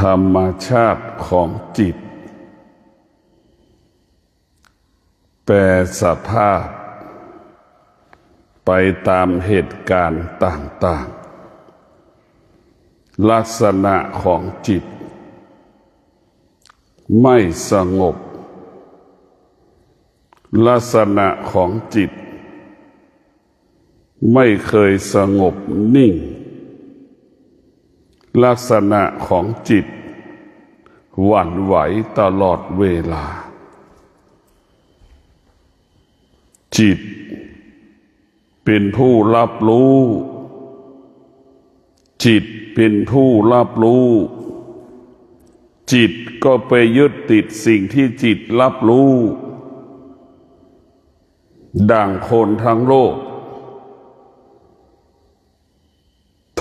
ธรรมชาติของจิตแปรสภาพไปตามเหตุการณ์ต่างๆลักษณะของจิตไม่สงบลักษณะของจิตไม่เคยสงบนิ่งลักษณะของจิตหวั่นไหวตลอดเวลาจิตเป็นผู้รับรู้จิตเป็นผู้รับรู้จิตก็ไปยึดติดสิ่งที่จิตรับรู้ดังคนทั้งโลก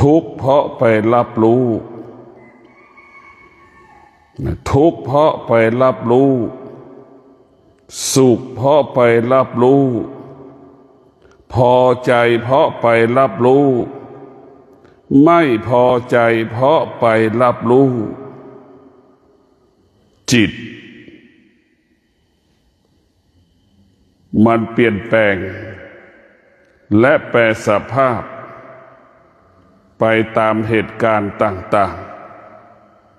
ทุกข์เพราะไปรับรู้ทุกข์เพราะไปรับรู้สุขเพราะไปรับรู้พอใจเพราะไปรับรู้ไม่พอใจเพราะไปรับรู้จิตมันเปลี่ยนแปลงและแปรสภาพไปตามเหตุการณ์ต่าง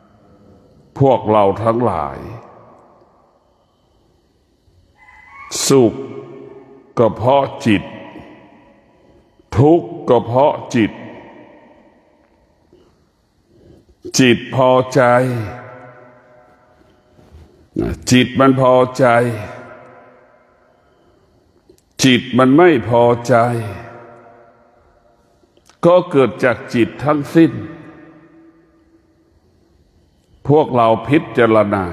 ๆพวกเราทั้งหลายสุขก็เพราะจิตทุกข์ก็เพราะจิตจิตพอใจจิตมันพอใจจิตมันไม่พอใจก็เกิดจากจิตทั้งสิ้นพวกเราพิจารณา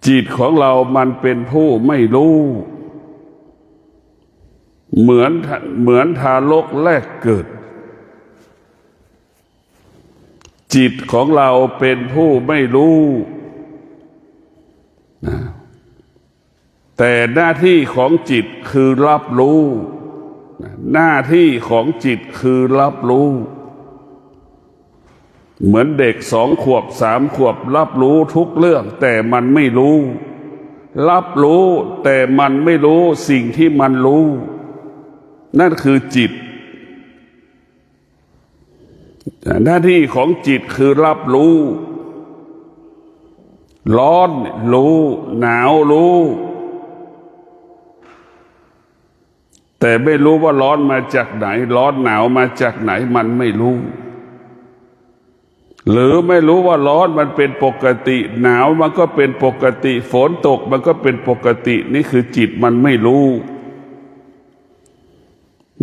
จิตของเรามันเป็นผู้ไม่รู้เหมือนทารกแรกเกิดจิตของเราเป็นผู้ไม่รู้นะแต่หน้าที่ของจิตคือรับรู้หน้าที่ของจิตคือรับรู้เหมือนเด็ก2 ขวบ3 ขวบรับรู้ทุกเรื่องแต่มันไม่รู้รับรู้แต่มันไม่รู้สิ่งที่มันรู้นั่นคือจิตหน้าที่ของจิตคือรับรู้ร้อนรู้หนาวรู้แต่ไม่รู้ว่าร้อนมาจากไหนร้อนหนาวมาจากไหนมันไม่รู้หรือไม่รู้ว่าร้อนมันเป็นปกติหนาวมันก็เป็นปกติฝนตกมันก็เป็นปกตินี่คือจิตมันไม่รู้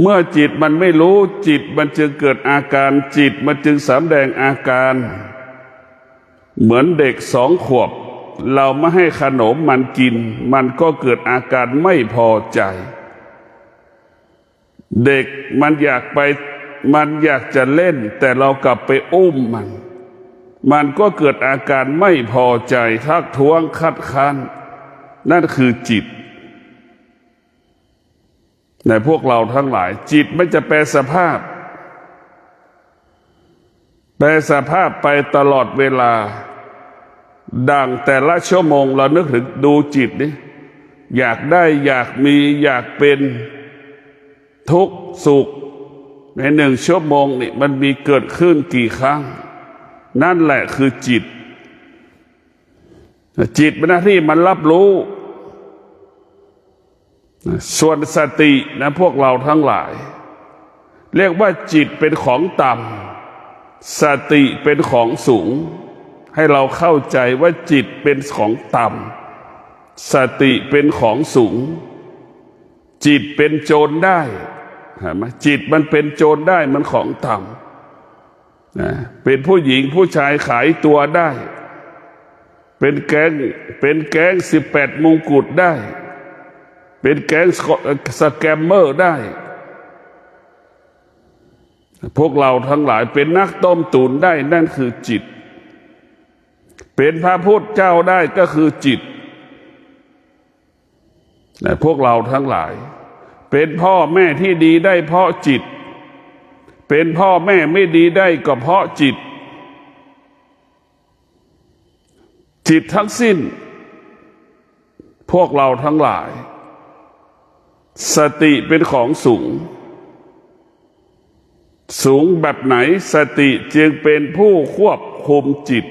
เมื่อจิตมันไม่รู้จิตมันจึงเกิดอาการจิตมันจึงแสดงอาการเหมือนเด็ก2 ขวบเราไม่ให้ขนมมันกินมันก็เกิดอาการไม่พอใจเด็กมันอยากจะเล่นแต่เรากลับไปอุ้มมันก็เกิดอาการไม่พอใจทักท้วงคัดค้านนั่นคือจิตในพวกเราทั้งหลายจิตมันจะแปรสภาพไปตลอดเวลาดังแต่ละชั่วโมงเรานึกถึงดูจิตนี่อยากได้อยากมีอยากเป็นทุกข์สุขใน1 ชั่วโมงนี่มันมีเกิดขึ้นกี่ครั้งนั่นแหละคือจิตเป็นหน้าที่มันรับรู้ส่วนสตินะพวกเราทั้งหลายเรียกว่าจิตเป็นของต่ำสติเป็นของสูงให้เราเข้าใจว่าจิตเป็นของต่ำสติเป็นของสูงจิตเป็นโจรได้เห็นไหมจิตมันเป็นโจรได้มันของต่ำนะเป็นผู้หญิงผู้ชายขายตัวได้เป็นแก๊ง18 มงกุฎได้เป็นแก๊งสแกมเมอร์ได้พวกเราทั้งหลายเป็นนักต้มตุ๋นได้นั่นคือจิตเป็นพระพุทธเจ้าได้ก็คือจิตแต่พวกเราทั้งหลายเป็นพ่อแม่ที่ดีได้เพราะจิตเป็นพ่อแม่ไม่ดีได้ก็เพราะจิต จิตทั้งสิ้นพวกเราทั้งหลายสติเป็นของสูงสูงแบบไหนสติจึงเป็นผู้ควบคุมจิต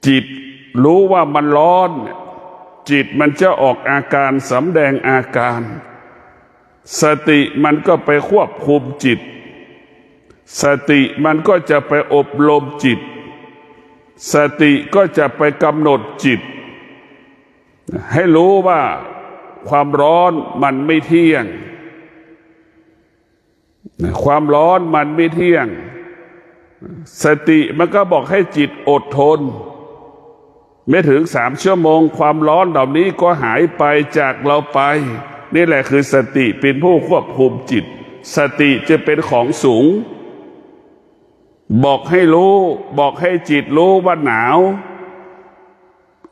จิตรู้ว่ามันร้อนจิตมันจะออกอาการสำแดงอาการสติมันก็ไปควบคุมจิตสติมันก็จะไปอบรมจิตสติก็จะไปกำหนดจิตให้รู้ว่าความร้อนมันไม่เที่ยงความร้อนมันไม่เที่ยงสติมันก็บอกให้จิตอดทนไม่ถึง3 ชั่วโมงความร้อนเหล่านี้ก็หายไปจากเราไปนี่แหละคือสติเป็นผู้ควบคุมจิตสติจะเป็นของสูงบอกให้รู้บอกให้จิตรู้ว่าหนาว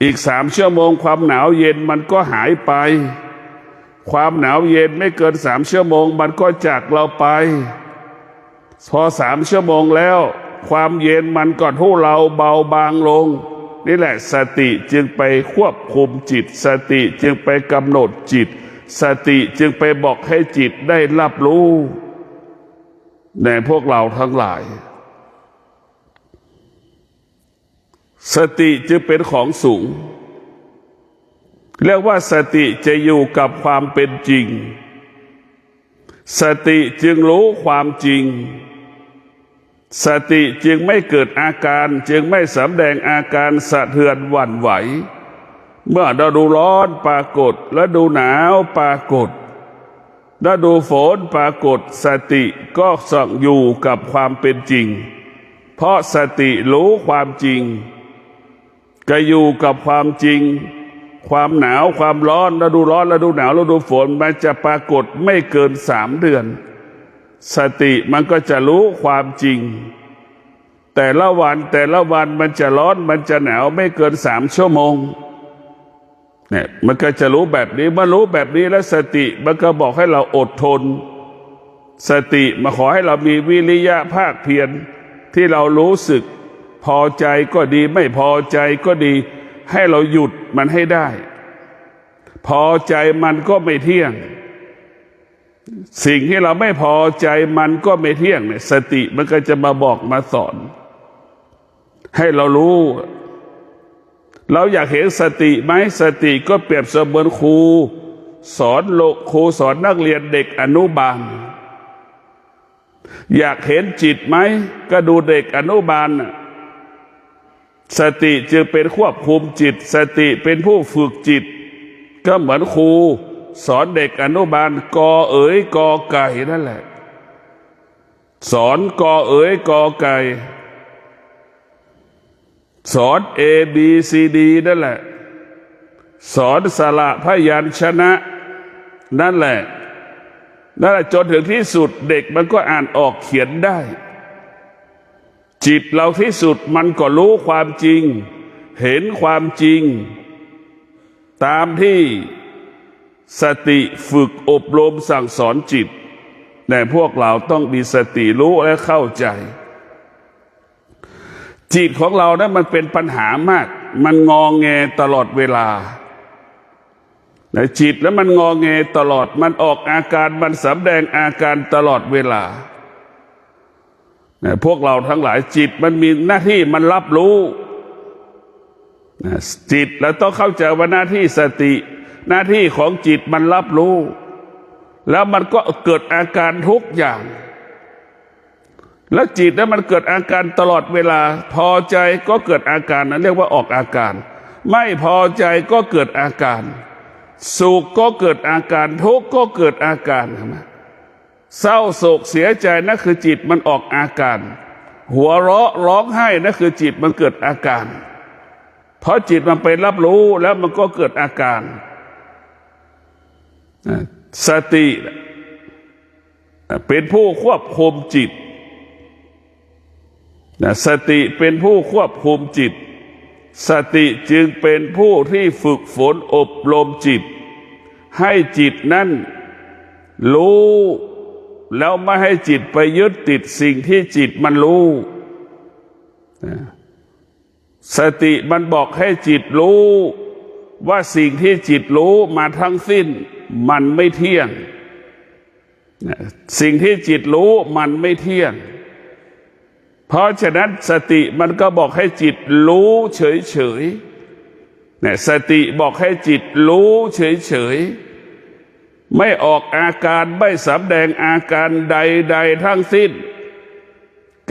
อีก3 ชั่วโมงความหนาวเย็นมันก็หายไปความหนาวเย็นไม่เกิน3 ชั่วโมงมันก็จากเราไปพอ3 ชั่วโมงแล้วความเย็นมันก็ทุเลาเบาบางลงนี่แหละสติจึงไปควบคุมจิตสติจึงไปกำหนดจิตสติจึงไปบอกให้จิตได้รับรู้ในพวกเราทั้งหลายสติจึงเป็นของสูงเรียกว่าสติจะอยู่กับความเป็นจริงสติจึงรู้ความจริงสติจึงไม่เกิดอาการจึงไม่สำแดงอาการสะเทือนหวั่นไหวเมื่อฤดูร้อนปรากฏฤดูหนาวปรากฏฤดูฝนปรากฏสติก็ส่องอยู่กับความเป็นจริงเพราะสติรู้ความจริงก็อยู่กับความจริงความหนาวความร้อนฤดูร้อนฤดูหนาวฤดูฝนมันจะปรากฏไม่เกิน3 เดือนสติมันก็จะรู้ความจริงแต่ละวันมันจะร้อนมันจะหนาวไม่เกิน3 ชั่วโมงเนี่ยมันก็จะรู้แบบนี้เมื่อรู้แบบนี้แล้วสติมันก็บอกให้เราอดทนสติมาขอให้เรามีวิริยะภาคเพียรที่เรารู้สึกพอใจก็ดีไม่พอใจก็ดีให้เราหยุดมันให้ได้พอใจมันก็ไม่เที่ยงสิ่งที่เราไม่พอใจมันก็ไม่เที่ยงเนี่ยสติมันก็จะมาบอกมาสอนให้เรารู้เราอยากเห็นสติไหมสติก็เปรียบเสมือนครูสอนครูสอนนักเรียนเด็กอนุบาลอยากเห็นจิตไหมก็ดูเด็กอนุบาลสติจึงเป็นควบคุมจิตสติเป็นผู้ฝึกจิตก็เหมือนครูสอนเด็กอนุบาลกอเอ๋ยกอไก่นั่นแหละสอนกอเอ๋ยกอไก่สอน ABCD นั่นแหละสอนสระพยัญชนะนั่นแหละจนถึงที่สุดเด็กมันก็อ่านออกเขียนได้จิตเราที่สุดมันก็รู้ความจริงเห็นความจริงตามที่สติฝึกอบรมสั่งสอนจิตแต่พวกเราต้องมีสติรู้และเข้าใจจิตของเรานั้นมันเป็นปัญหามากมันงอแงตลอดเวลาจิตแล้วมันงอแงตลอดมันออกอาการมันสำแดงอาการตลอดเวลาพวกเราทั้งหลายจิตมันมีหน้าที่มันรับรู้จิตเราต้องเข้าใจว่าหน้าที่สติหน้าที่ของจิตมันรับรู้แล้วมันก็เกิดอาการทุกอย่างแล้วจิตนั้นมันเกิดอาการตลอดเวลาพอใจก็เกิดอาการนั้นเรียกว่าออกอาการไม่พอใจก็เกิดอาการสุขก็เกิดอาการทุกข์ก็เกิดอาการเศร้าโศกเสียใจนั่นคือจิตมันออกอาการหัวเราะร้องไห้นั่นคือจิตมันเกิดอาการเพราะจิตมันไปรับรู้แล้วมันก็เกิดอาการสติเป็นผู้ควบคุมจิตสติเป็นผู้ควบคุมจิตสติจึงเป็นผู้ที่ฝึกฝนอบรมจิตให้จิตนั้นรู้แล้วไม่ให้จิตไปยึดติดสิ่งที่จิตมันรู้ สติมันบอกให้จิตรู้ว่าสิ่งที่จิตรู้มาทั้งสิ้นมันไม่เที่ยงสิ่งที่จิตรู้มันไม่เที่ยงเพราะฉะนั้นสติมันก็บอกให้จิตรู้เฉยๆเนี่ยสติบอกให้จิตรู้เฉยๆไม่ออกอาการไม่สำแดงอาการใดๆทั้งสิ้น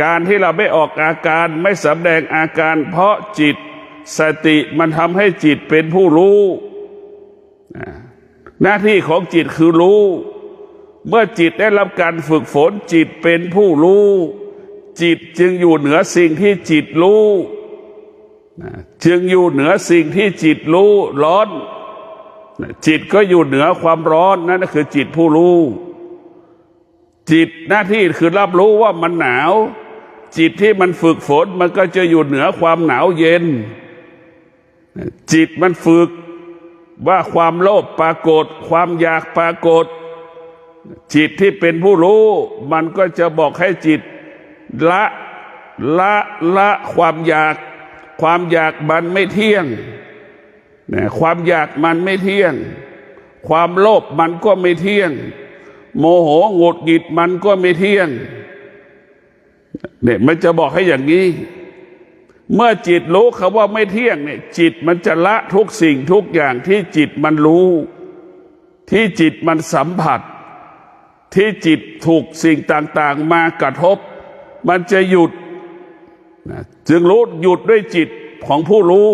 การที่เราไม่ออกอาการไม่สำแดงอาการเพราะจิตสติมันทำให้จิตเป็นผู้รู้หน้าที่ของจิตคือรู้เมื่อจิตได้รับการฝึกฝนจิตเป็นผู้รู้จิตจึงอยู่เหนือสิ่งที่จิตรู้จึงอยู่เหนือสิ่งที่จิตรู้ร้อนจิตก็อยู่เหนือความร้อนนั่นคือจิตผู้รู้จิตหน้าที่คือรับรู้ว่ามันหนาวจิตที่มันฝึกฝนมันก็จะอยู่เหนือความหนาวเย็นจิตมันฝึกว่าความโลภปรากฏความอยากปรากฏจิตที่เป็นผู้รู้มันก็จะบอกให้จิตละความอยากมันไม่เที่ยงความอยากมันไม่เที่ยงความโลภมันก็ไม่เที่ยงโมโหหงุดหงิดมันก็ไม่เที่ยงเนี่ยมันจะบอกให้อย่างนี้เมื่อจิตรู้คำว่าไม่เที่ยงเนี่ยจิตมันจะละทุกสิ่งทุกอย่างที่จิตมันรู้ที่จิตมันสัมผัสที่จิตถูกสิ่งต่างๆมากระทบมันจะหยุดจึงรู้หยุดด้วยจิตของผู้รู้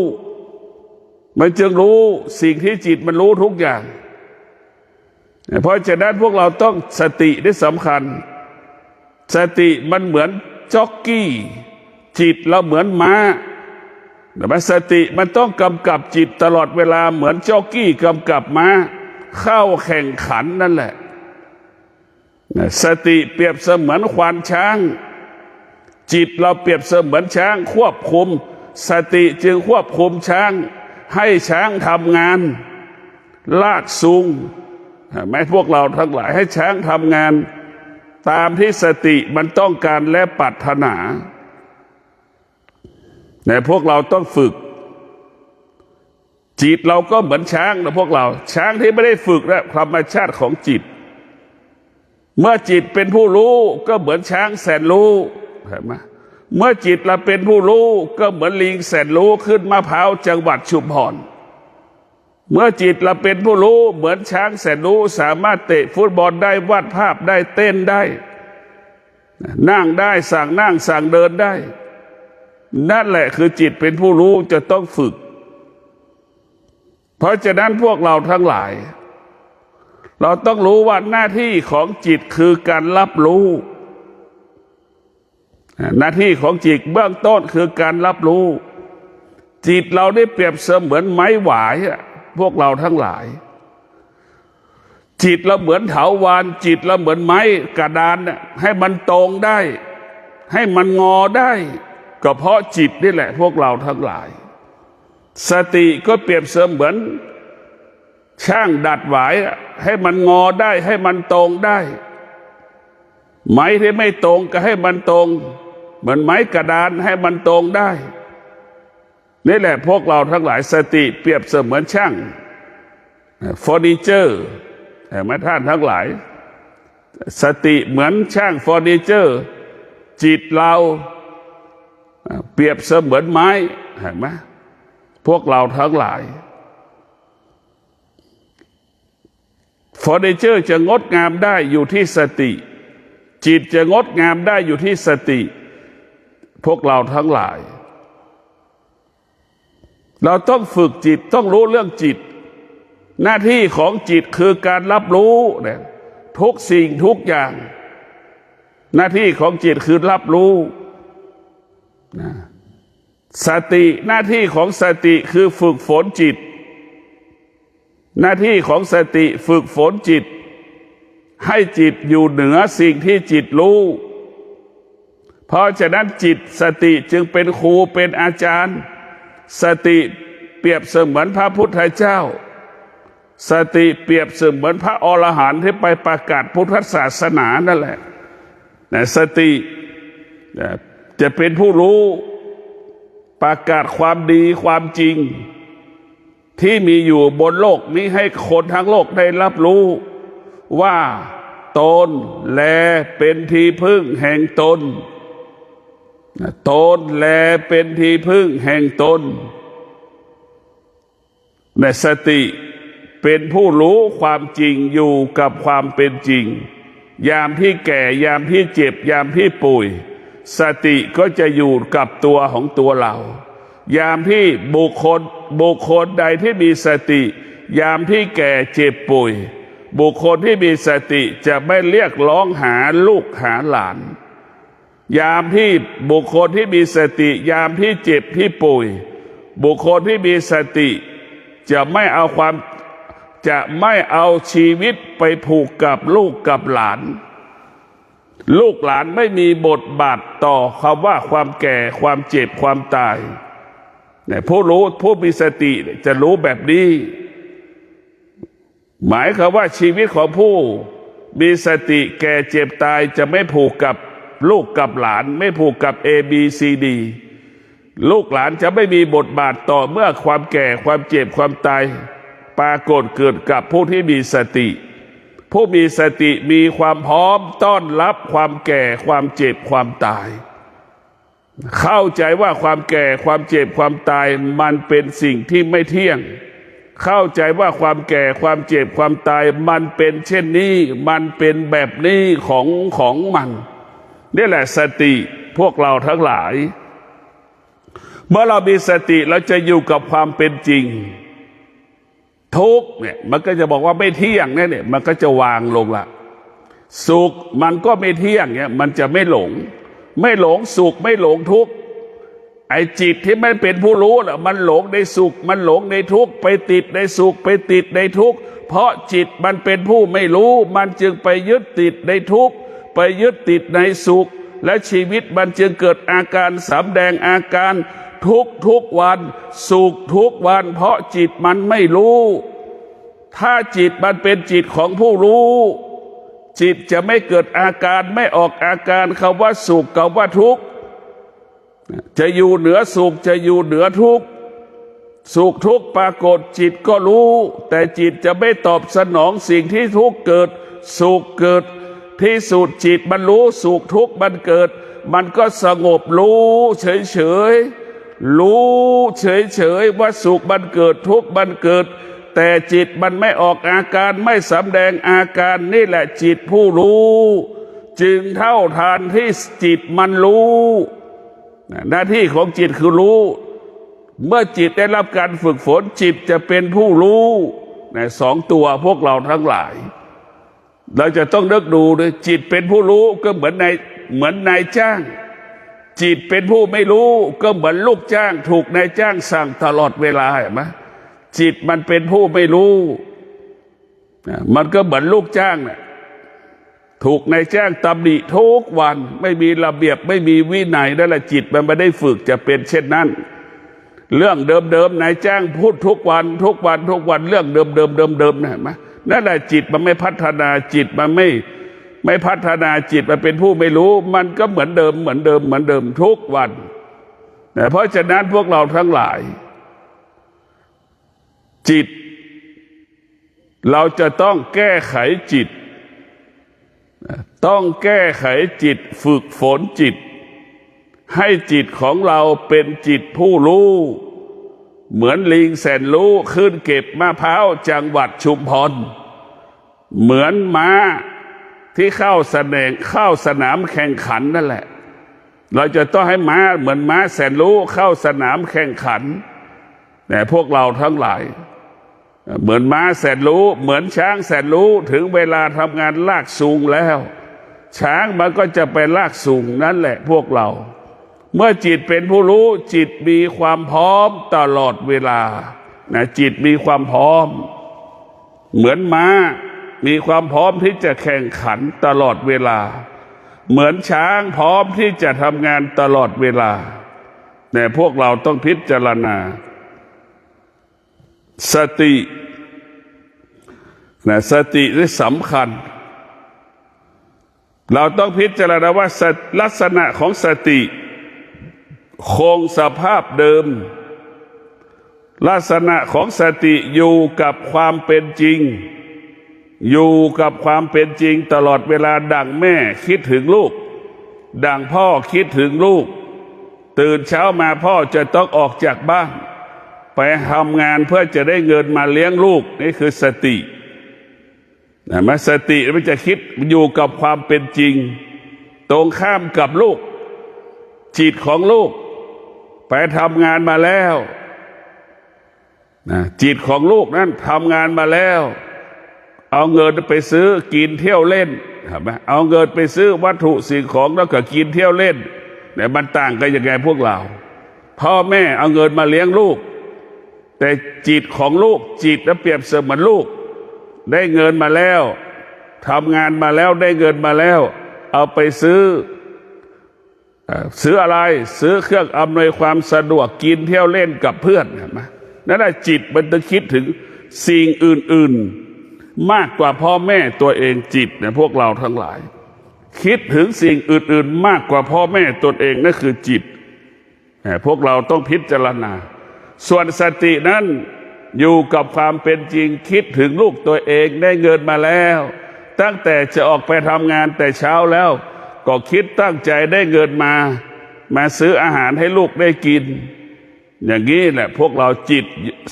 มันจึงรู้สิ่งที่จิตมันรู้ทุกอย่างเพราะฉะนั้นพวกเราต้องสติได้สำคัญสติมันเหมือนจ็อกกี้จิตเราเหมือนม้าแต่สติมันต้องกำกับจิตตลอดเวลาเหมือนจ็อกกี้กำกับม้าเข้าแข่งขันนั่นแหละสติเปรียบเสมือนควานช้างจิตเราเปรียบเสมือนช้างควบคุมสติจึงควบคุมช้างให้ช้างทำงานลากจูงแม้พวกเราทั้งหลายให้ช้างทำงานตามที่สติมันต้องการและปรารถนาแต่พวกเราต้องฝึกจิตเราก็เหมือนช้างนะพวกเราช้างที่ไม่ได้ฝึกและธรรมชาติของจิตเมื่อจิตเป็นผู้รู้ก็เหมือนช้างแสนรู้เห็นไหมเมื่อจิตเราเป็นผู้รู้ก็เหมือนลิงแสนรู้ขึ้นมะพร้าวจังหวัดชุมพรเมื่อจิตเราเป็นผู้รู้เหมือนช้างแสนรู้สามารถเตะฟุตบอลได้วาดภาพได้เต้นได้นั่งได้สั่งนั่งสั่งเดินได้นั่นแหละคือจิตเป็นผู้รู้จะต้องฝึกเพราะฉะนั้นพวกเราทั้งหลายเราต้องรู้ว่าหน้าที่ของจิตคือการรับรู้หน้าที่ของจิตเบื้องต้นคือการรับรู้จิตเราได้เปรียบเสมือนไม้หวายพวกเราทั้งหลายจิตเราเหมือนเถาวัลย์จิตเราเหมือนไม้กระดานให้มันตรงได้ให้มันงอได้ก็เพราะจิตนี่แหละพวกเราทั้งหลายสติก็เปรียบเสมือนช่างดัดหวายให้มันงอได้ให้มันตรงได้ไม้ที่ไม่ตรงก็ให้มันตรงเหมือนไม้กระดานให้มันตรงได้นี่แหละพวกเราทั้งหลายสติเปรียบเสมือนช่างเฟอร์นิเจอร์เห็นไหมท่านทั้งหลายสติเหมือนช่างเฟอร์นิเจอร์จิตเราเปรียบเสมือนไม้เห็นไหมพวกเราทั้งหลายเฟอร์นิเจอร์จะงดงามได้อยู่ที่สติจิตจะงดงามได้อยู่ที่สติพวกเราทั้งหลายเราต้องฝึกจิตต้องรู้เรื่องจิตหน้าที่ของจิตคือการรับรู้เนี่ยทุกสิ่งทุกอย่างหน้าที่ของจิตคือรับรู้สติหน้าที่ของสติคือฝึกฝนจิตหน้าที่ของสติฝึกฝนจิตให้จิตอยู่เหนือสิ่งที่จิตรู้เพราะฉะนั้นจิตสติจึงเป็นครูเป็นอาจารย์สติเปรียบเสมือนพระพุทธเจ้าสติเปรียบเสมือนพระอรหันต์ที่ไปประกาศพุทธศาสนานั่นแหละสติจะเป็นผู้รู้ ประกาศความดีความจริงที่มีอยู่บนโลกนี้ให้คนทั้งโลกได้รับรู้ว่าตนแลเป็นที่พึ่งแห่งตนตนแลเป็นที่พึ่งแห่งตนในสติเป็นผู้รู้ความจริงอยู่กับความเป็นจริงยามที่แก่ยามที่เจ็บยามที่ป่วยสติก็จะอยู่กับตัวของตัวเรายามที่บุคคลใดที่มีสติยามที่แก่เจ็บป่วยบุคคลที่มีสติจะไม่เรียกร้องหาลูกหาหลานยามที่บุคคลที่มีสติยามที่เจ็บที่ป่วยบุคคลที่มีสติจะไม่เอาชีวิตไปผูกกับลูกกับหลานลูกหลานไม่มีบทบาทต่อคำว่าความแก่ความเจ็บความตายผู้มีสติจะรู้แบบนี้หมายความว่าชีวิตของผู้มีสติแก่เจ็บตายจะไม่ผูกกับลูกกับหลานไม่ผูกกับ ABCD ลูกหลานจะไม่มีบทบาทต่อเมื่อความแก่ความเจ็บความตายปรากฏเกิดกับผู้ที่มีสติผู้มีสติมีความพร้อมต้อนรับความแก่ความเจ็บความตายเข้าใจว่าความแก่ความเจ็บความตายมันเป็นสิ่งที่ไม่เที่ยงเข้าใจว่าความแก่ความเจ็บความตายมันเป็นเช่นนี้มันเป็นแบบนี้ของมันนี่แหละสติพวกเราทั้งหลายเมื่อเรามีสติเราจะอยู่กับความเป็นจริงทุกข์เนี่ยมันก็จะบอกว่าไม่เที่ยงเนี่ยมันก็จะวางลงละสุขมันก็ไม่เที่ยงเนี่ยมันจะไม่หลงสุขไม่หลงทุกข์ไอ้จิตที่มันเป็นผู้รู้น่ะมันหลงในสุขมันหลงในทุกข์ไปติดในสุขไปติดในทุกข์เพราะจิตมันเป็นผู้ไม่รู้มันจึงไปยึดติดในทุกข์ไปยึดติดในสุขและชีวิตมันจึงเกิดอาการสำแดงอาการทุกวันสุขทุกวันเพราะจิตมันไม่รู้ถ้าจิตมันเป็นจิตของผู้รู้จิตจะไม่เกิดอาการไม่ออกอาการคำว่าสุขคำว่าทุกข์จะอยู่เหนือสุขจะอยู่เหนือทุกข์สุขทุกข์ปรากฏจิตก็รู้แต่จิตจะไม่ตอบสนองสิ่งที่ทุกข์เกิดสุขเกิดที่สุดจิตมันรู้สุขทุกข์มันเกิดมันก็สงบรู้เฉยรู้เฉยว่าสุขมันเกิดทุกข์มันเกิดแต่จิตมันไม่ออกอาการไม่สำแดงอาการนี่แหละจิตผู้รู้จึงเท่าทานที่จิตมันรู้หน้าที่ของจิตคือรู้เมื่อจิตได้รับการฝึกฝนจิตจะเป็นผู้รู้สองตัวพวกเราทั้งหลายเราจะต้องนึกดูด้วยจิตเป็นผู้รู้ก็เหมือนนายจ้างจิตเป็นผู้ไม่รู้ก็เหมือนลูกจ้างถูกนายจ้างสั่งตลอดเวลาเห็นไหมจิตมันเป็นผู้ไม่รู้มันก็เหมือนลูกจ้างน่ะถูกนายจ้างตำหนิทุกวันไม่มีระเบียบไม่มีวินัยนั่นแหละจิตมันไม่ได้ฝึกจะเป็นเช่นนั้นเรื่องเดิมๆนายจ้างพูดทุกวันเรื่องเดิมนะเห็นไหมนั่นแหละจิตมันไม่พัฒนาจิตมันไม่พัฒนาจิตมันเป็นผู้ไม่รู้มันก็เหมือนเดิมทุกวันเพราะฉะนั้นพวกเราทั้งหลายจิตเราจะต้องแก้ไขจิตต้องแก้ไขจิตฝึกฝนจิตให้จิตของเราเป็นจิตผู้รู้เหมือนลิงแสนรู้ขึ้นเก็บมะพร้าวจังหวัดชุมพรเหมือนม้าที่เข้าสนามแข่งขันนั่นแหละเราจะต้องให้ม้าเหมือนม้าแสนรู้เข้าสนามแข่งขันแต่พวกเราทั้งหลายเหมือนม้าแสนรู้เหมือนช้างแสนรู้ถึงเวลาทำงานลากสูงแล้วช้างมันก็จะไปลากสูงนั่นแหละพวกเราเมื่อจิตเป็นผู้รู้จิตมีความพร้อมตลอดเวลาจิตมีความพร้อมเหมือนม้ามีความพร้อมที่จะแข่งขันตลอดเวลาเหมือนช้างพร้อมที่จะทำงานตลอดเวลาแต่พวกเราต้องพิจารณาสติที่สำคัญเราต้องพิจารณาว่าลักษณะของสติ คงสภาพเดิมลักษณะของสติอยู่กับความเป็นจริงอยู่กับความเป็นจริงตลอดเวลาดั่งแม่คิดถึงลูกดั่งพ่อคิดถึงลูกตื่นเช้ามาพ่อจะต้องออกจากบ้านไปทำงานเพื่อจะได้เงินมาเลี้ยงลูกนี่คือสตินะสติมันจะคิดอยู่กับความเป็นจริงตรงข้ามกับลูกจิตของลูกไปทำงานมาแล้วนะจิตของลูกนั้นทำงานมาแล้วเอาเงินไปซื้อกินเที่ยวเล่นเห็นไหมเอาเงินไปซื้อวัตถุสิ่งของแล้วก็กินเที่ยวเล่นแต่มันต่างกันยังไงพวกเราพ่อแม่เอาเงินมาเลี้ยงลูกแต่จิตของลูกจิตนั้นเปรียบเสมือนลูกได้เงินมาแล้วทำงานมาแล้วได้เงินมาแล้วเอาไปซื้ออะไรซื้อเครื่องอำนวยความสะดวกกินเที่ยวเล่นกับเพื่อนเห็นไหมนั่นแหละจิตมันจะคิดถึงสิ่งอื่นๆมากกว่าพ่อแม่ตัวเองจิตเนี่ยพวกเราทั้งหลายคิดถึงสิ่งอื่นๆมากกว่าพ่อแม่ตนเองนั่นคือจิตพวกเราต้องพิจารณาส่วนสตินั้นอยู่กับความเป็นจริงคิดถึงลูกตัวเองได้เงินมาแล้วตั้งแต่จะออกไปทำงานแต่เช้าแล้วก็คิดตั้งใจได้เงินมาซื้ออาหารให้ลูกได้กินอย่างนี้แหละพวกเราจิต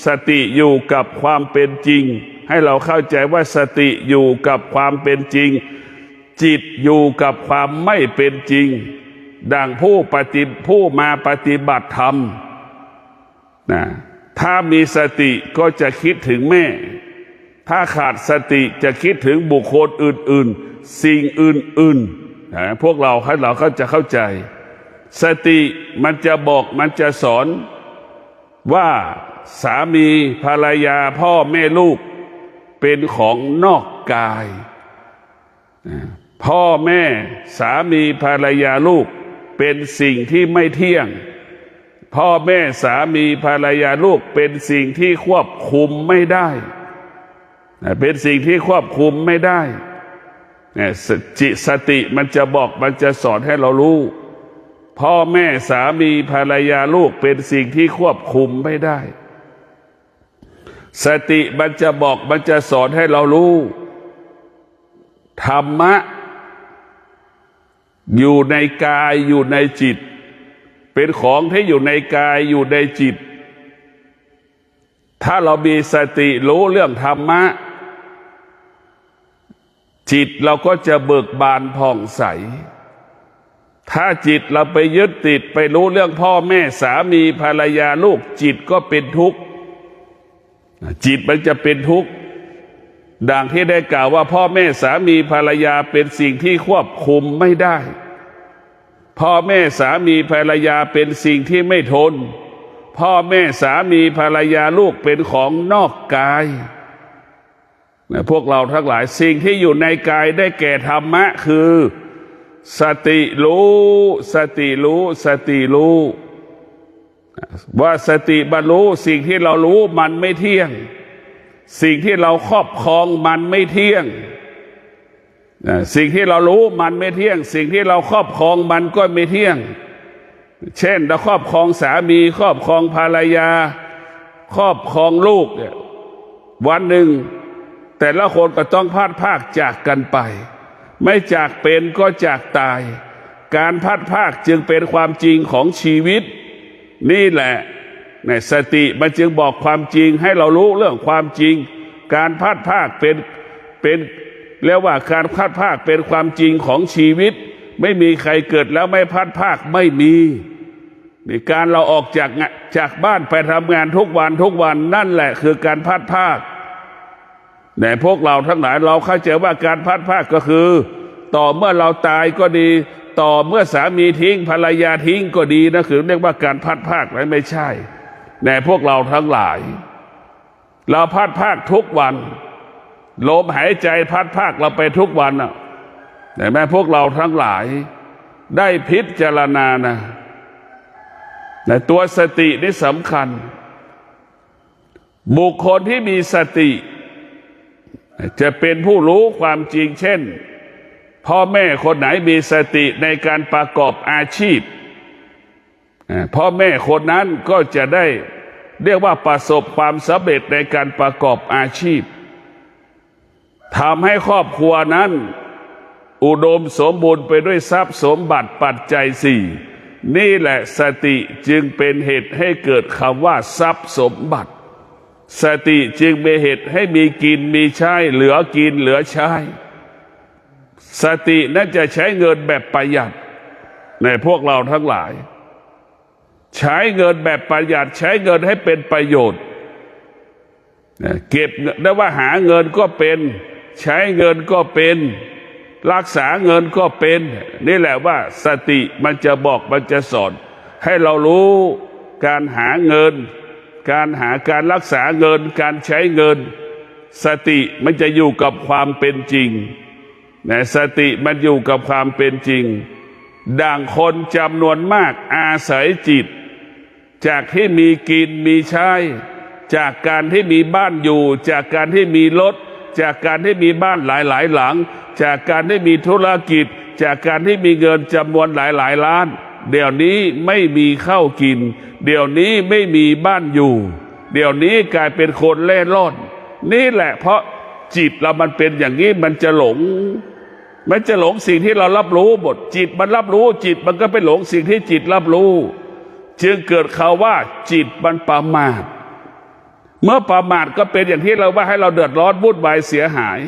สติอยู่กับความเป็นจริงให้เราเข้าใจว่าสติอยู่กับความเป็นจริงจิตอยู่กับความไม่เป็นจริงดังผู้มาปฏิบัติธรรมนะถ้ามีสติก็จะคิดถึงแม่ถ้าขาดสติจะคิดถึงบุคคลอื่นๆสิ่งอื่นๆนะพวกเราก็จะเข้าใจสติมันจะบอกมันจะสอนว่าสามีภรรยาพ่อแม่ลูกเป็นของนอกกายพ่อแม่สามีภรรยาลูกเป็นสิ่งที่ไม่เที่ยงพ่อแม่สามีภรรยาลูกเป็นสิ่งที่ควบคุมไม่ได้เป็นสิ่งที่ควบคุมไม่ได้สติมันจะบอกมันจะสอนให้เรารู้พ่อแม่สามีภรรยาลูกเป็นสิ่งที่ควบคุมไม่ได้สติมันจะบอกมันจะสอนให้เรารู้ธรรมะอยู่ในกายอยู่ในจิตเป็นของที่อยู่ในกายอยู่ในจิตถ้าเรามีสติรู้เรื่องธรรมะจิตเราก็จะเบิกบานผ่องใสถ้าจิตเราไปยึดติดไปรู้เรื่องพ่อแม่สามีภรรยาลูกจิตก็เป็นทุกข์จิตมันจะเป็นทุกข์ดังที่ได้กล่าวว่าพ่อแม่สามีภรรยาเป็นสิ่งที่ควบคุมไม่ได้พ่อแม่สามีภรรยาเป็นสิ่งที่ไม่ทนพ่อแม่สามีภรรยาลูกเป็นของนอกกายพวกเราทั้งหลายสิ่งที่อยู่ในกายได้แก่ธรรมะคือสติรู้สติรู้สติรู้ว่าสติบรรลุสิ่งที่เรารู้มันไม่เที่ยงสิ่งที่เราครอบครองมันไม่เที่ยงสิ่งที่เรารู้มันไม่เที่ยงสิ่งที่เราครอบครองมันก็ไม่เที่ยงเช่นเราครอบครองสามีครอบครองภรรยาครอบครองลูกเนี่ยวันหนึ่งแต่ละคนก็ต้องพลัดพรากจากกันไปไม่จากเป็นก็จากตายการพลัดพรากจึงเป็นความจริงของชีวิตนี่แหละสติมันจึงบอกความจริงให้เรารู้เรื่องความจริงการพลัดพรากเป็นเรียกว่าการพลัดพรากเป็นความจริงของชีวิตไม่มีใครเกิดแล้วไม่พลัดพรากไม่มีนี่การเราออกจากบ้านไปทำงานทุกวันนั่นแหละคือการพลัดพรากแต่พวกเราทั้งหลายเราเข้าใจว่าการพลัดพรากก็คือต่อเมื่อเราตายก็ดีต่อเมื่อสามีทิ้งภรรยาทิ้งก็ดีนะคือเรียกว่าการพลัดพรากไม่ใช่แต่พวกเราทั้งหลายเราพลัดพรากทุกวันลมหายใจพลัดพรากเราไปทุกวันน่ะแต่แม้พวกเราทั้งหลายได้พิจารณานะแต่ตัวสตินี่สำคัญบุคคลที่มีสติจะเป็นผู้รู้ความจริงเช่นพ่อแม่คนไหนมีสติในการประกอบอาชีพ พ่อแม่คนนั้นก็จะได้เรียกว่าประสบความสำเร็จในการประกอบอาชีพทำให้ครอบครัวนั้นอุดมสมบูรณ์ไปด้วยทรัพย์สมบัติปัจจัยสี่นี่แหละสติจึงเป็นเหตุให้เกิดคำว่าทรัพย์สมบัติสติจึงเป็นเหตุให้มีกินมีใช้เหลือกินเหลือใช้สตินั้นจะใช้เงินแบบประหยัดในพวกเราทั้งหลายใช้เงินแบบประหยัดใช้เงินให้เป็นประโยชน์เก็บได้ว่าหาเงินก็เป็นใช้เงินก็เป็นรักษาเงินก็เป็นนี่แหละว่าสติมันจะบอกมันจะสอนให้เรารู้การหาเงินการรักษาเงินการใช้เงินสติมันจะอยู่กับความเป็นจริงสติมันอยู่กับความเป็นจริงดังคนจำนวนมากอาศัยจิตจากที่มีกินมีใช้จากการที่มีบ้านอยู่จากการที่มีรถจากการที่มีบ้านหลายหลังจากการที่มีธุรกิจจากการที่มีเงินจำนวนหลายล้านเดี๋ยวนี้ไม่มีข้าวกินเดี๋ยวนี้ไม่มีบ้านอยู่เดี๋ยวนี้กลายเป็นคนเล่ร่อนนี่แหละเพราะจิตเรามันเป็นอย่างนี้มันจะหลงสิ่งที่เรารับรู้หมดจิตมันรับรู้จิตมันก็ไปหลงสิ่งที่จิตรับรู้จึงเกิดคำว่าจิตมันประมาทเมื่อประมาทก็เป็นอย่างที่เราว่าให้เราเดือดร้อนวุ่นวายเสียหาย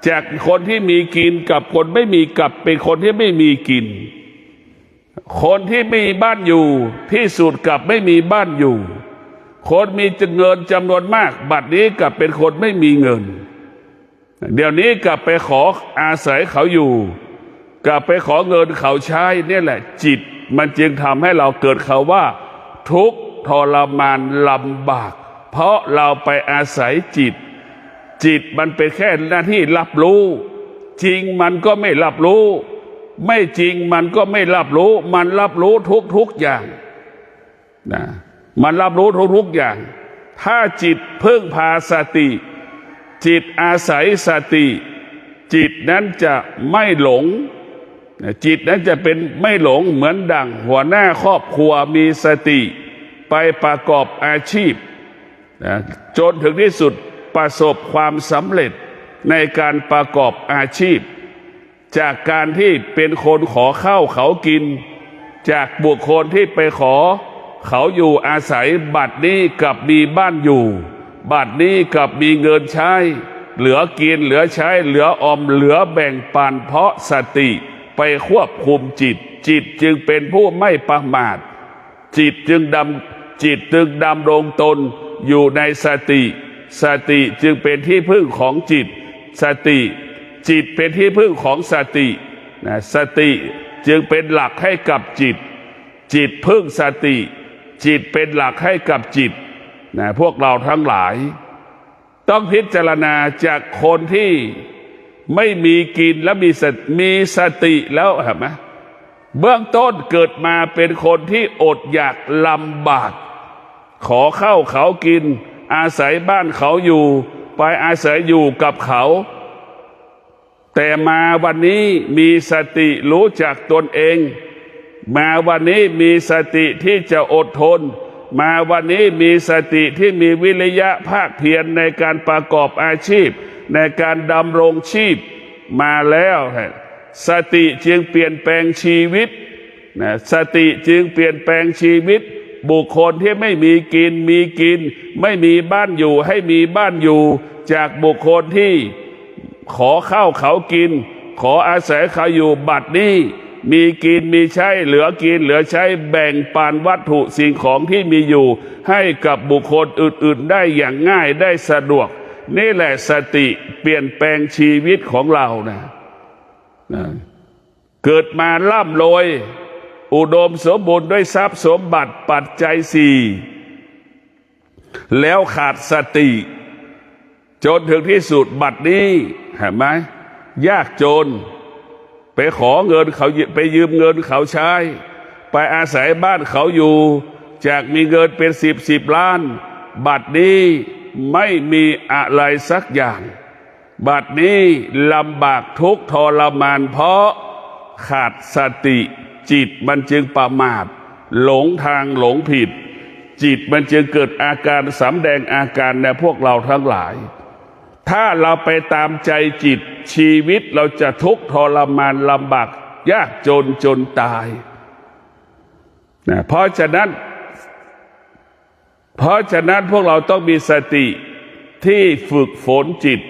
จากคนที่มีกินกับคนไม่มีกับเป็นคนที่ไม่มีกินคนที่มีบ้านอยู่ที่สุดกับไม่มีบ้านอยู่คนมีเงินจำนวนมากบัดนี้กลับเป็นคนไม่มีเงินเดี๋ยวนี้กลับไปขออาศัยเขาอยู่กลับไปขอเงินเขาใช้นี่แหละจิตมันจึงทำให้เราเกิดคำว่าทุกข์ทรมานลำบากเพราะเราไปอาศัยจิตมันเป็นแค่หน้าที่รับรู้จริงมันก็ไม่รับรู้ไม่จริงมันก็ไม่รับรู้มันรับรู้ทุกอย่างนะมันรับรู้ทุกอย่างถ้าจิตพึ่งพาสติจิตอาศัยสติจิตนั้นจะไม่หลงจิตนั้นจะเป็นไม่หลงเหมือนดังหัวหน้าครอบครัวมีสติไปประกอบอาชีพจนถึงที่สุดประสบความสำเร็จในการประกอบอาชีพจากการที่เป็นคนขอข้าวเขากินจากบุคคลที่ไปขอเขาอยู่อาศัยบัดนี้กับมีบ้านอยู่บัดนี้กับมีเงินใช้เหลือกินเหลือใช้เหลือออมเหลือแบ่งปันเพราะสติไปควบคุมจิตจึงเป็นผู้ไม่ประมาทจิตจึงดำรงตนอยู่ในสติจึงเป็นที่พึ่งของจิตเป็นที่พึ่งของสติสติจึงเป็นหลักให้กับจิตพึ่งสติจิตเป็นหลักให้กับจิตพวกเราทั้งหลายต้องพิจารณาจากคนที่ไม่มีกินและมีสติแล้วเห็นไหมเบื้องต้นเกิดมาเป็นคนที่อดอยากลำบากขอข้าวเขากินอาศัยบ้านเขาอยู่ไปอาศัยอยู่กับเขาแต่มาวันนี้มีสติรู้จักตนเองมาวันนี้มีสติที่จะอดทนมาวันนี้มีสติที่มีวิริยะภาคเพียรในการประกอบอาชีพในการดำรงชีพมาแล้วสติจึงเปลี่ยนแปลงชีวิตสติจึงเปลี่ยนแปลงชีวิตบุคคลที่ไม่มีกินมีกินไม่มีบ้านอยู่ให้มีบ้านอยู่จากบุคคลที่ขอข้าวเขากินขออาศัยเขาอยู่บัดนี้มีกินมีใช้เหลือกินเหลือใช้แบ่งปันวัตถุสิ่งของที่มีอยู่ให้กับบุคคลอื่นๆได้อย่างง่ายได้สะดวกนี่แหละสติเปลี่ยนแปลงชีวิตของเรานะเกิดมาร่ำรวยอุดมสมบูรณ์ด้วยทรัพย์สมบัติปัจจัยสี่แล้วขาดสติจนถึงที่สุดบัดนี้เห็นไหมยากจนไปขอเงินเขาไปยืมเงินเขาใช้ไปอาศัยบ้านเขาอยู่จากมีเงินเป็นสิบล้านบัดนี้ไม่มีอะไรสักอย่างบัดนี้ลำบากทุกข์ทรมานเพราะขาดสติจิตมันจึงประมาท หลงทางหลงผิดจิตมันจึงเกิดอาการสำแดงอาการในพวกเราทั้งหลายถ้าเราไปตามใจจิตชีวิตเราจะทุกข์ทรมานลำบากยากจนจนตายนะเพราะฉะนั้นพวกเราต้องมีสติที่ฝึกฝนจิต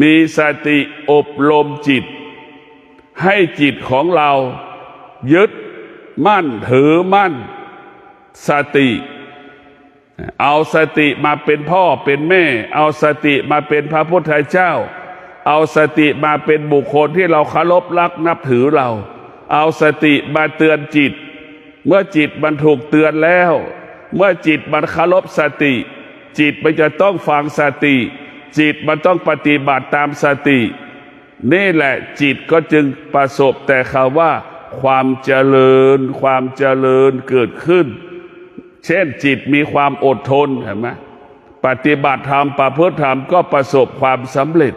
มีสติอบรมจิตให้จิตของเรายึดมั่นถือมั่นสติเอาสติมาเป็นพ่อเป็นแม่เอาสติมาเป็นพระพุทธเจ้าเอาสติมาเป็นบุคคลที่เราเคารพรักนับถือเราเอาสติมาเตือนจิตเมื่อจิตมันถูกเตือนแล้วเมื่อจิตมันเคารพสติจิตมันจะต้องฟังสติจิตมันต้องปฏิบัติตามสตินี่แหละจิตก็จึงประสบแต่คำว่าความเจริญเกิดขึ้นเช่นจิตมีความอดทนเห็นไหมปฏิบัติธรรมประพฤติธรรมก็ประสบความสำเร็จ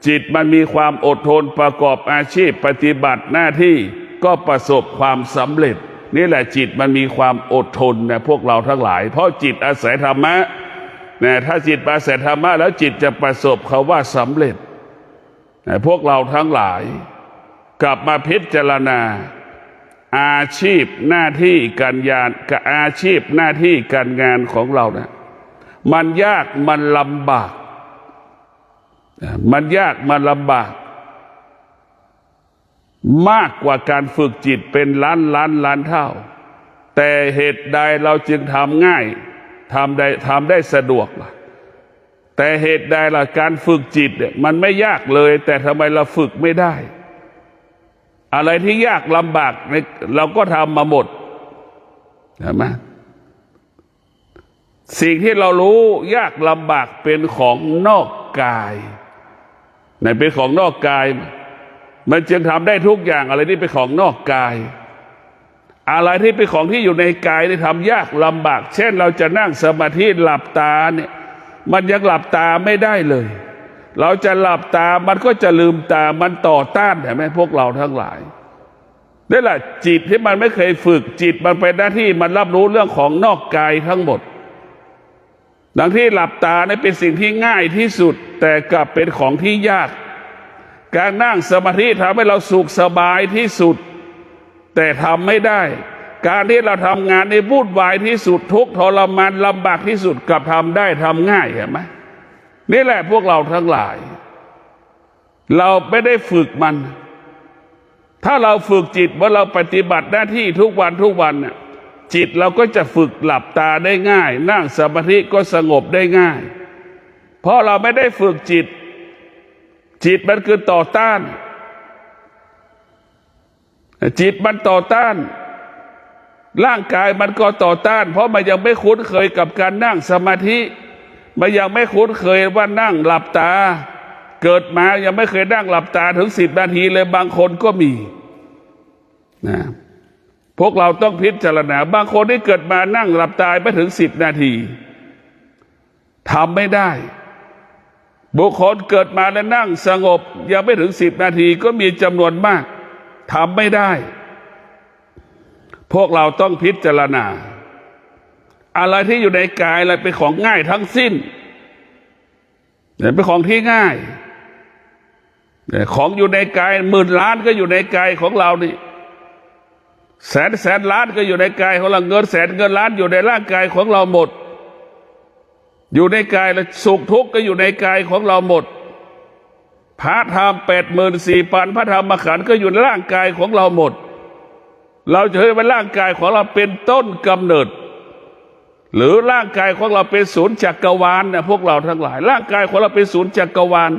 จิตมันมีความอดทนประกอบอาชีพปฏิบัติหน้าที่ก็ประสบความสำเร็จนี่แหละจิตมันมีความอดทนนะพวกเราทั้งหลายเพราะจิตอาศัยธรรมะนะถ้าจิตอาศัยธรรมะแล้วจิตจะประสบคำว่าสำเร็จนะพวกเราทั้งหลายกลับมาพิจารณาอาชีพหน้าที่การงานกับอาชีพหน้าที่การงานของเรานะมันยากมันลำบากมากกว่าการฝึกจิตเป็นล้านเท่าแต่เหตุใดเราจึงทำง่ายทำได้สะดวกล่ะแต่เหตุใดล่ะการฝึกจิตเนี่ยมันไม่ยากเลยแต่ทำไมเราฝึกไม่ได้อะไรที่ยากลำบากเราก็ทำมาหมดเห็นไหมสิ่งที่เรารู้ยากลำบากเป็นของนอกกายเป็นของนอกกายมันจึงทำได้ทุกอย่างอะไรที่เป็นของนอกกายอะไรที่เป็นของที่อยู่ในกายที่ทำยากลำบากเช่นเราจะนั่งสมาธิหลับตาเนี่ยมันยังหลับตาไม่ได้เลยเราจะหลับตามันก็จะลืมตามันต่อต้านเห็นไหมพวกเราทั้งหลายนี่แหละจิตที่มันไม่เคยฝึกจิตมันเป็นหน้าที่มันรับรู้เรื่องของนอกกายทั้งหมดดังที่หลับตาเนี่ยเป็นสิ่งที่ง่ายที่สุดแต่กลับเป็นของที่ยากการนั่งสมาธิทำให้เราสุขสบายที่สุดแต่ทำไม่ได้การที่เราทำงานในวุ่นวายที่สุดทุกข์ทรมานลำบากที่สุดกลับทำได้ทำง่ายเห็นไหมนี่แหละพวกเราทั้งหลายเราไม่ได้ฝึกมันถ้าเราฝึกจิตว่าเราปฏิบัติหน้าที่ทุกวันเนี่ยจิตเราก็จะฝึกหลับตาได้ง่ายนั่งสมาธิก็สงบได้ง่ายเพราะเราไม่ได้ฝึกจิตมันคือต่อต้านจิตมันต่อต้านร่างกายมันก็ต่อต้านเพราะมันยังไม่คุ้นเคยกับการนั่งสมาธิมันยังไม่คุ้นเคยว่านั่งหลับตาเกิดมายังไม่เคยนั่งหลับตาถึง10 นาทีเลยบางคนก็มีนะพวกเราต้องพิจารณาบางคนที่เกิดมานั่งหลับตาไม่ถึง10 นาทีทำไม่ได้บุคคลเกิดมาแล้วนั่งสงบยังไม่ถึง10 นาทีก็มีจำนวนมากทำไม่ได้พวกเราต้องพิจารณาอะไรที่อยู่ในกายอะไรเป็นของง่ายทั้งสิ้นเป็นของที่ง่ายของอยู่ในกาย10,000 ล้านก็อยู่ในกายของเรานี่แสนล้านก็อยู่ในกายของเราเงินแสนเงินล้านอยู่ในร่างกายของเราหมดอยู่ในกายและสุขทุกข์ก็อยู่ในกายของเราหมดพระธรรม84,000พระธรรมขันธ์ก็อยู่ในร่างกายของเราหมดเราจะเห็นว่าร่างกายของเราเป็นต้นกำเนิดหรือร่างกายของเราเป็นศูนย์จักรวาลเนี่ยพวกเราทั้งหลายร่างกายของเราเป็นศูนย์จักรวาล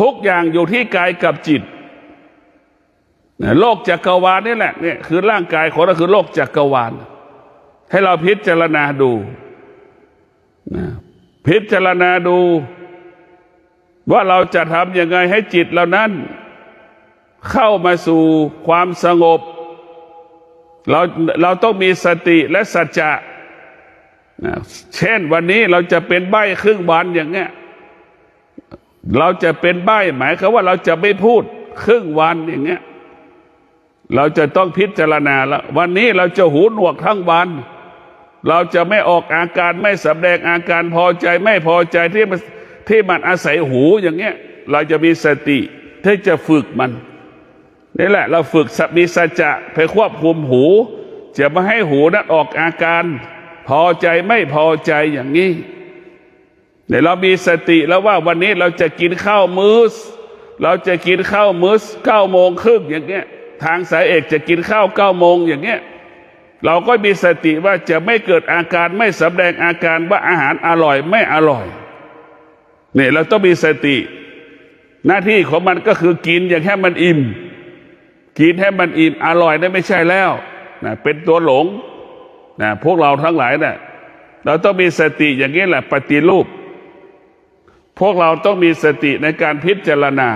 ทุกอย่างอยู่ที่กายกับจิตโลกจักรวาลนี่แหละเนี่ยคือร่างกายของเราคือโลกจักรวาลให้เราพิจารณาดูพิจารณาดูว่าเราจะทำยังไงให้จิตเหล่านั้นเข้ามาสู่ความสงบเราต้องมีสติและสัจจะเช่นวันนี้เราจะเป็นใบ้ครึ่งวันอย่างเงี้ยเราจะเป็นใบ้หมายความว่าเราจะไม่พูดครึ่งวันอย่างเงี้ย เราจะต้องพิจารณาแล้ววันนี้เราจะหูหนวกทั้งวันเราจะไม่ออกอาการไม่แสดงอาการพอใจไม่พอใจที่มันอาศัยหูอย่างเงี้ยเราจะมีสติที่จะฝึกมันนี่แหละเราฝึกมีสัจจะไปควบคุมหูจะไม่ให้หูนั้นออกอาการพอใจไม่พอใจอย่างนี้เดี๋ยวเรามีสติแล้วว่าวันนี้เราจะกินข้าวมื้อเราจะกินข้าวมื้อ9:30อย่างเงี้ยทางสายเอกจะกินข้าว9 โมงอย่างเงี้ยเราก็มีสติว่าจะไม่เกิดอาการไม่แสดงอาการว่าอาหารอร่อยไม่อร่อยเนี่ยเราต้องมีสติหน้าที่ของมันก็คือกินอย่างให้มันอิ่มกินให้มันอิ่มอร่อยนั่นไม่ใช่แล้วนะเป็นตัวหลงนะพวกเราทั้งหลายนะเราต้องมีสติอย่างนี้แหละปฏิรูปพวกเราต้องมีสติในการพิจารณา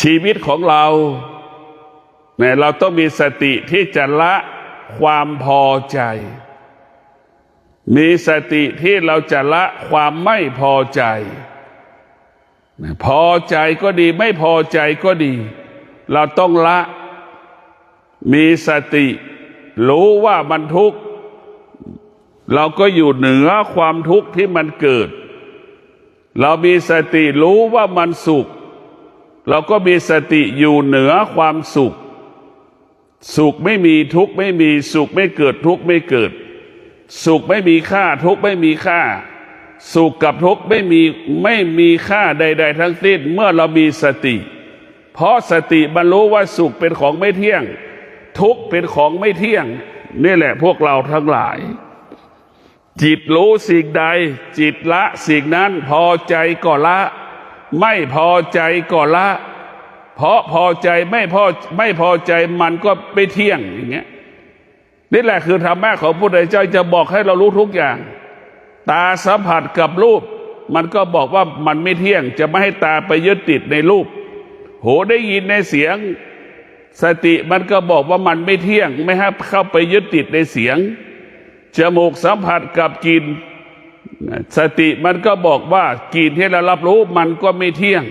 ชีวิตของเราเนี่ยเราต้องมีสติที่จะละความพอใจมีสติที่เราจะละความไม่พอใจพอใจก็ดีไม่พอใจก็ดีเราต้องละมีสติรู้ว่ามันทุกข์เราก็อยู่เหนือความทุกข์ที่มันเกิดเรามีสติรู้ว่ามันสุขเราก็มีสติอยู่เหนือความสุขสุขไม่มีทุกข์ไม่มีสุขไม่เกิดทุกข์ไม่เกิดสุขไม่มีค่าทุกข์ไม่มีค่าสุขกับทุกข์ไม่มีค่าใดๆทั้งสิ้นเมื่อเรามีสติเพราะสติมันรู้ว่าสุขเป็นของไม่เที่ยงทุกข์เป็นของไม่เที่ยงนี่แหละพวกเราทั้งหลายจิตรู้สิ่งใดจิตละสิ่งนั้นพอใจก็ละไม่พอใจก็ละเพราะพอใจไม่พอใจมันก็ไม่เที่ยงอย่างเงี้ยนี่แหละคือธรรมะของพระพุทธเจ้าจะบอกให้เรารู้ทุกอย่างตาสัมผัสกับรูปมันก็บอกว่ามันไม่เที่ยงจะไม่ให้ตาไปยึดติดในรูปหูได้ยินในเสียงสติมันก็บอกว่ามันไม่เที่ยงไม่ให้เข้าไปยึดติดในเสียงจมูกสัมผัสกับกลิ่นสติมันก็บอกว่ากลิ่นที่เรารับรู้มันก็ไม่เที่ยง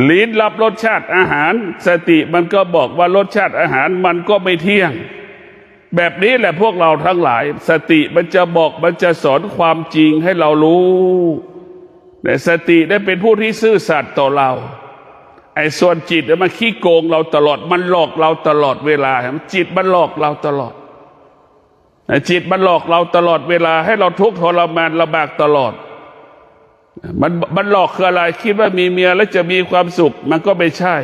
ลิ้นรับรสชาติอาหารสติมันก็บอกว่ารสชาติอาหารมันก็ไม่เที่ยงแบบนี้แหละพวกเราทั้งหลายสติมันจะบอกมันจะสอนความจริงให้เรารู้แต่สติได้เป็นผู้ที่ซื่อสัตย์ต่อเราไอ้ส่วนจิตมันขี้โกงเราตลอดมันหลอกเราตลอดเวลาจิตมันหลอกเราตลอดจิตมันหลอกเราตลอดเวลาให้เราทุกข์ทรมานลำบากตลอดมันหลอกคืออะไรคิดว่ามีเมียแล้วจะมีความสุขมันก็ไม่ใช่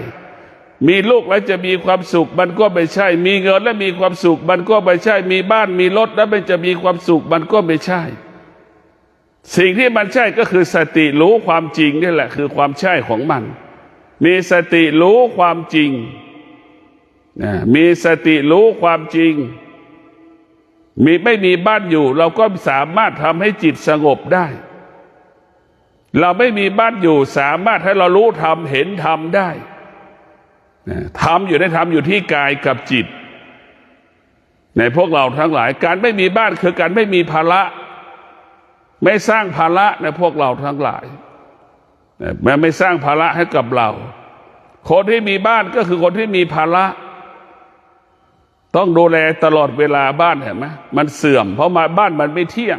มีลูกแล้วจะมีความสุขมันก็ไม่ใช่มีเงินแล้วมีความสุขมันก็ไม่ใช่มีบ้านมีรถแล้วมันจะมีความสุขมันก็ไม่ใช่สิ่งที่มันใช่ก็คือสติรู้ความจริงนี่แหละคือความใช่ของมันมีสติรู้ความจริงมีสติรู้ความจริงไม่มีบ้านอยู่เราก็สามารถทำให้จิตสงบได้เราไม่มีบ้านอยู่สามารถให้เรารู้ธรรมเห็นธรรมได้ธรรมอยู่ในธรรมอยู่ที่กายกับจิตในพวกเราทั้งหลายการไม่มีบ้านคือการไม่มีภาระไม่สร้างภาระในพวกเราทั้งหลายไม่สร้างภาระให้กับเราคนที่มีบ้านก็คือคนที่มีภาระต้องดูแลตลอดเวลาบ้านเห็นไหมมันเสื่อมเพราะมาบ้านมันไม่เที่ยง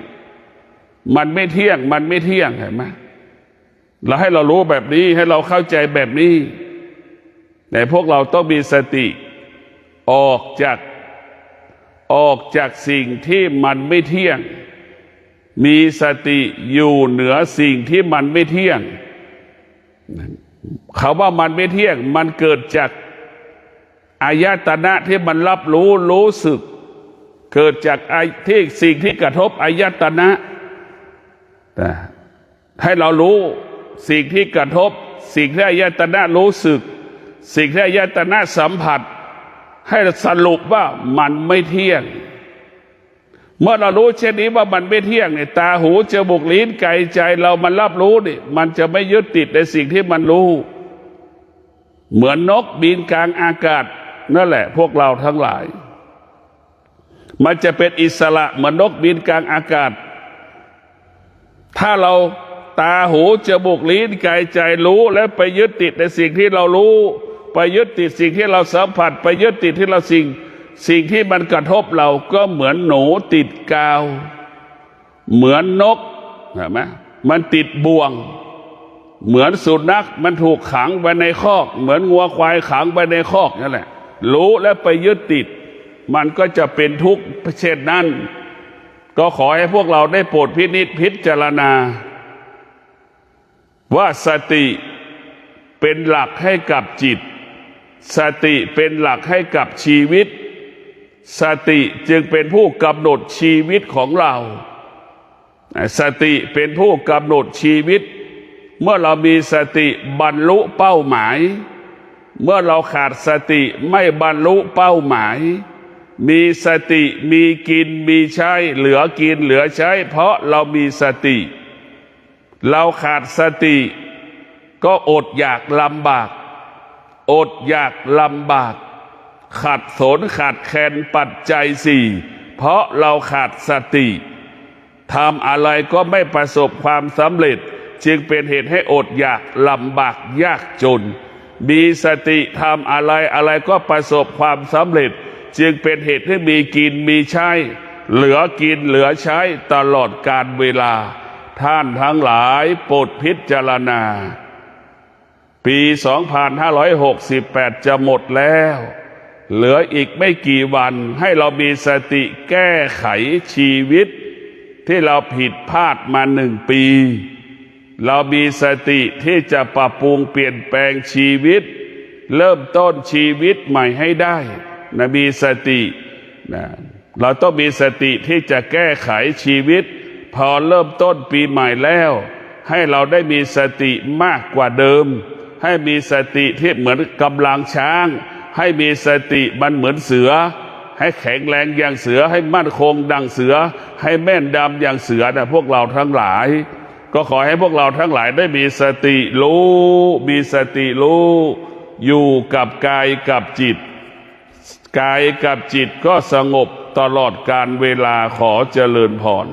มันไม่เที่ยงเห็นไหมเราให้เรารู้แบบนี้ให้เราเข้าใจแบบนี้แต่พวกเราต้องมีสติออกจากสิ่งที่มันไม่เที่ยงมีสติอยู่เหนือสิ่งที่มันไม่เที่ยงเขาว่ามันไม่เที่ยงมันเกิดจากอายตนะที่มันรับรู้สึกเกิดจากที่สิ่งที่กระทบอายตนะให้เรารู้สิ่งที่กระทบสิ่งที่อายตนะรู้สึกสิ่งที่อายตนะสัมผัสให้สรุปว่ามันไม่เที่ยงเมื่อเรารู้เช่นนี้ว่ามันไม่เที่ยงเนี่ยตาหูจมูกลิ้นกายใจเรามันรับรู้นี่มันจะไม่ยึดติดในสิ่งที่มันรู้เหมือนนกบินกลางอากาศนั่นแหละพวกเราทั้งหลายมันจะเป็นอิสระเหมือนนกบินกลางอากาศถ้าเราตาหูจมูกลิ้นกายใจรู้แล้วไปยึดติดในสิ่งที่เรารู้ ไปยึดติดสิ่งที่เราสัมผัสไปยึดติดที่เราสิ่งที่มันกระทบเราก็เหมือนหนูติดกาวเหมือนนกเห็นไหมมันติดบ่วงเหมือนสุนัขมันถูกขังไว้ในคอกเหมือนงัวควายขังไว้ในคอกนั่นแหละรู้แล้วไปยึดติดมันก็จะเป็นทุกข์เช่นนั้นก็ขอให้พวกเราได้โปรดพินิจพิจารณาว่าสติเป็นหลักให้กับจิตสติเป็นหลักให้กับชีวิตสติจึงเป็นผู้กำหนดชีวิตของเราสติเป็นผู้กำหนดชีวิตเมื่อเรามีสติบรรลุเป้าหมายเมื่อเราขาดสติไม่บรรลุเป้าหมายมีสติมีกินมีใช้เหลือกินเหลือใช้เพราะเรามีสติเราขาดสติก็อดอยากลำบากอดอยากลำบากขัดสนขาดแคลนปัจจัยสี่เพราะเราขาดสติทำอะไรก็ไม่ประสบความสำเร็จจึงเป็นเหตุให้อดอยากลำบากยากจนมีสติทำอะไรก็ประสบความสำเร็จจึงเป็นเหตุให้มีกินมีใช้เหลือกินเหลือใช้ตลอดกาลเวลาท่านทั้งหลายโปรดพิจารณาปี2568จะหมดแล้วเหลืออีกไม่กี่วันให้เรามีสติแก้ไขชีวิตที่เราผิดพลาดมา1 ปีเรามีสติที่จะปรับปรุงเปลี่ยนแปลงชีวิตเริ่มต้นชีวิตใหม่ให้ได้นะมีสตินะเราต้องมีสติที่จะแก้ไขชีวิตพอเริ่มต้นปีใหม่แล้วให้เราได้มีสติมากกว่าเดิมให้มีสติที่เหมือนกำลังช้างให้มีสติมันเหมือนเสือให้แข็งแรงอย่างเสือให้มั่นคงดังเสือให้แม่นดำอย่างเสือนะพวกเราทั้งหลายก็ขอให้พวกเราทั้งหลายได้มีสติรู้มีสติรู้อยู่กับกายกับจิตกายกับจิตก็สงบตลอดกาลเวลาขอเจริญพร